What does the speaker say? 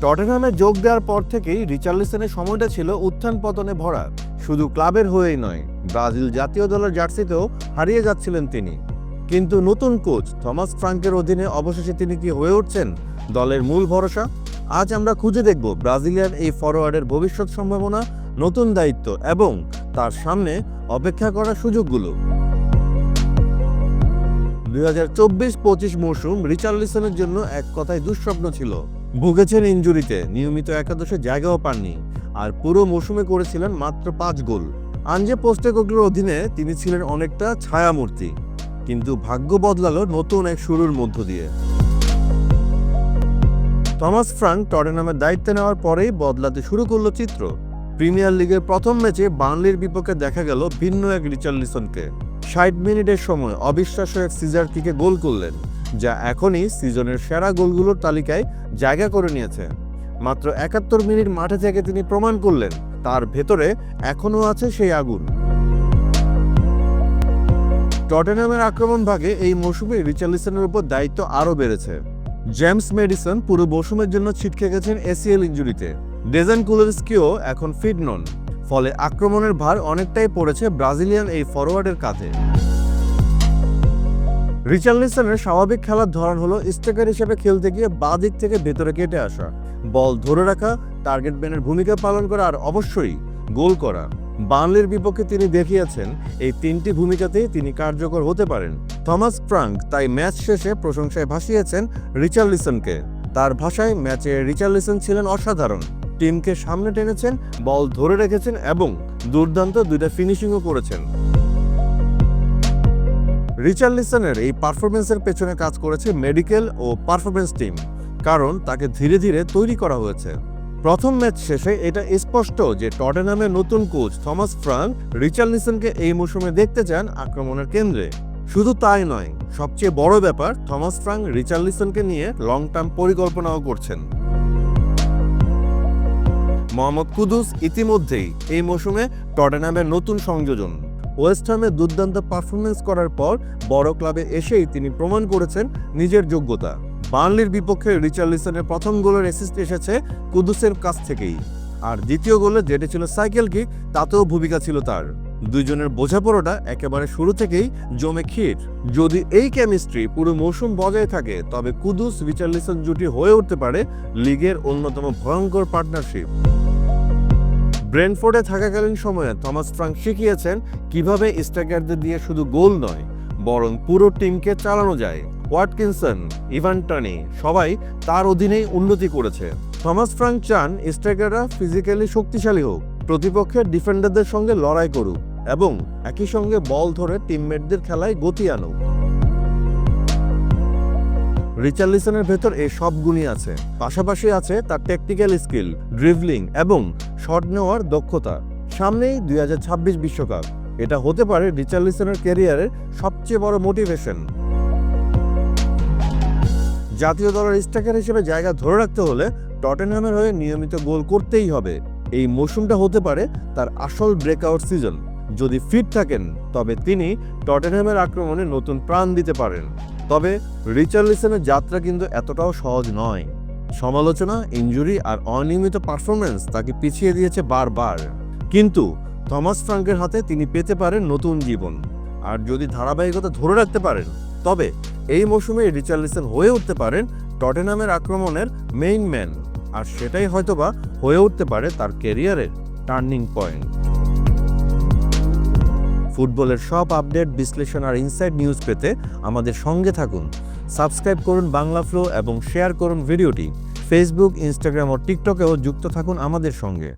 টটেনহামে যোগ দেওয়ার পর থেকেই রিচার্লিসনের সময়টা ছিল উত্থান পতনে ভরা। শুধু ক্লাবের হয়েই নয়, ব্রাজিল জাতীয় দলের জার্সিতেও হারিয়ে যাচ্ছিলেন তিনি। কিন্তু নতুন কোচ থমাস ফ্রাঙ্কের অধীনে অবশেষে তিনি কি হয়ে উঠছেন দলের মূল ভরসা? আজ আমরা খুঁজে দেখব ব্রাজিলিয়ান এই ফরোয়ার্ডের ভবিষ্যৎ সম্ভাবনা, নতুন দায়িত্ব এবং তার সামনে অপেক্ষা করার সুযোগগুলো। 2024-25 মৌসুম রিচার্লিসনের জন্য এক কথায় দুঃস্বপ্ন ছিল। ভুগেছেন ইনজুরিতে, নিয়মিত একাদশে জায়গাও পাননি, আর পুরো মৌসুমে করেছিলেন মাত্র 5 গোল। আনজে পোস্টেকোগ্লোর অধীনে তিনি ছিলেন অনেকটা ছায়ামূর্তি, কিন্তু ভাগ্য বদলালো নতুন এক শুরুর মধ্য দিয়ে। থমাস ফ্রাঙ্ক টটেনহামের দায়িত্ব নেওয়ার পরেই বদলাতে শুরু করলো চিত্র। প্রিমিয়ার লিগের প্রথম ম্যাচে বার্নলির বিপক্ষে দেখা গেল ভিন্ন এক রিচার্লিসনকে। 60 মিনিটের সময় অবিশ্বাস্য এক সিজার কিকে গোল করলেন, যা এখনই সিজনের সেরা গোলগুলোর তালিকায় জায়গা করে নিয়েছে। মাত্র 71 মিনিট মাঠে থেকে তিনি প্রমাণ করলেন তার ভেতরে এখনও আছে সেই আগুন। টটেনহামের আক্রমণ ভাগে এই মৌসুমে রিচার্লিসনের উপর দায়িত্ব আরও বেড়েছে। জেমস মেডিসন পুরো মৌসুমের জন্য ছিটকে গেছেন এসিএল ইনজুরিতে। ডেজান কুলেরস্কিও এখন ফিট নন, ফলে আক্রমণের ভার অনেকটাই পড়েছে ব্রাজিলিয়ান এই ফরোয়ার্ডের কাঁধে। রিচার্লিসনের স্বাভাবিক খেলার ধরন হলো স্ট্রাইকার হিসেবে খেলতে গিয়ে বাঁ দিক থেকে ভেতরে কেটে আসা, বল ধরে রাখা, টার্গেট ম্যানের ভূমিকা পালন করা আর অবশ্যই গোল করা। বার্নলির বিপক্ষে তিনি দেখিয়েছেন এই তিনটি ভূমিকাতেই তিনি কার্যকর হতে পারেন। থমাস ফ্রাঙ্ক তাই ম্যাচ শেষে প্রশংসায় ভাসিয়েছেন রিচার্লিসনকে। তার ভাষায়, ম্যাচে রিচার্লিসন ছিলেন অসাধারণ, টিমকে সামনে টেনেছেন, বল ধরে রেখেছেন এবং দুর্দান্ত দুইটা ফিনিশিংও করেছেন। রিচার্লিসনের এই পারফরমেন্সের পেছনে কাজ করেছে মেডিকেল ও পারফরমেন্স টিম, কারণ তাকে ধীরে ধীরে তৈরি করা হয়েছে। প্রথম ম্যাচ শেষে এটা স্পষ্ট যে টটেনহামের নতুন কোচ থমাস ফ্রাঙ্ক রিচার্লিসনকে এই মৌসুমে দেখতে চান আক্রমণের কেন্দ্রে। শুধু তাই নয়, সবচেয়ে বড় ব্যাপার, থমাস ফ্রাঙ্ক রিচার্লিসনকে নিয়ে লং টার্ম পরিকল্পনাও করছেন। মোহাম্মদ কুদুস ইতিমধ্যেই এই মৌসুমে টটেনহামের নতুন সংযোজন। ওয়েস্ট হামে দুর্দান্ত পারফরমেন্স করার পর বড় ক্লাবে এসেই তিনি প্রমাণ করেছেন নিজের যোগ্যতা। বার্নলির বিপক্ষে রিচার্লিসনের প্রথম গোলের অ্যাসিস্ট এসেছে কুদুসের কাছ থেকেই, আর দ্বিতীয় গোলে যেটা ছিল সাইকেল কিক, তাতেও ভূমিকা ছিল তার। দুইজনের বোঝাপড়াটা একেবারে শুরু থেকেই জমে ক্ষীর। যদি এই কেমিস্ট্রি পুরো মৌসুম বজায় থাকে, তবে কুদুস রিচার্লিসন জুটি হয়ে উঠতে পারে লিগের অন্যতম ভয়ঙ্কর পার্টনারশিপ। ব্রেন্টফোর্ডে থাকাকালীন সময়ে থমাস ফ্রাঙ্ক শিখিয়েছেন কিভাবে স্ট্রাইকারদের দিয়ে শুধু গোল নয়, বরং পুরো টিমকে চালানো যায়। ওয়াটকিনসন, ইভান টনি সবাই তার অধীনেই উন্নতি করেছে। থমাস ফ্রাঙ্ক চান স্ট্রাইকাররা ফিজিক্যালি শক্তিশালী হোক, প্রতিপক্ষের ডিফেন্ডারদের সঙ্গে লড়াই করুক এবং একই সঙ্গে বল ধরে টিমমেটদের খেলায় গতি আনুক। রিচার্লিসনের ভেতর এই সব গুণই আছে, পাশাপাশি আছে তার টেকনিক্যাল স্কিল, ড্রিবলিং এবং শট নেওয়ার দক্ষতা। সামনেই 2026 বিশ্বকাপ, এটা হতে পারে রিচার্লিসনের ক্যারিয়ারের সবচেয়ে বড় মোটিভেশন। জাতীয় দলের স্ট্রাইকার হিসেবে জায়গা ধরে রাখতে হলে টটেনহামের হয়ে নিয়মিত গোল করতেই হবে। এই মৌসুমটা হতে পারে তার আসল ব্রেকআউট সিজন। যদি ফিট থাকেন, তবে তিনি টটেনহামের আক্রমণে নতুন প্রাণ দিতে পারেন। তবে রিচার্লিসনের যাত্রা কিন্তু এতটাও সহজ নয়। সমালোচনা, ইনজুরি আর অনিয়মিত পারফরমেন্স তাকে পিছিয়ে দিয়েছে বারবার, কিন্তু থমাস ফ্রাঙ্কের হাতে তিনি পেতে পারেন নতুন জীবন। আর যদি ধারাবাহিকতা ধরে রাখতে পারেন, তবে এই মৌসুমে রিচার্লিসন হয়ে উঠতে পারেন টটেনহামের আক্রমণের মেইন ম্যান, আর সেটাই হয়তোবা হয়ে উঠতে পারে তার ক্যারিয়ারের টার্নিং পয়েন্ট। ফুটবলের সব আপডেট, বিশ্লেষণ আর ইনসাইড নিউজ পেতে আমাদের সঙ্গে থাকুন। সাবস্ক্রাইব করুন বাংলা ফ্লো এবং শেয়ার করুন ভিডিওটি। ফেসবুক, ইনস্টাগ্রাম ও টিকটকেও যুক্ত থাকুন আমাদের সঙ্গে।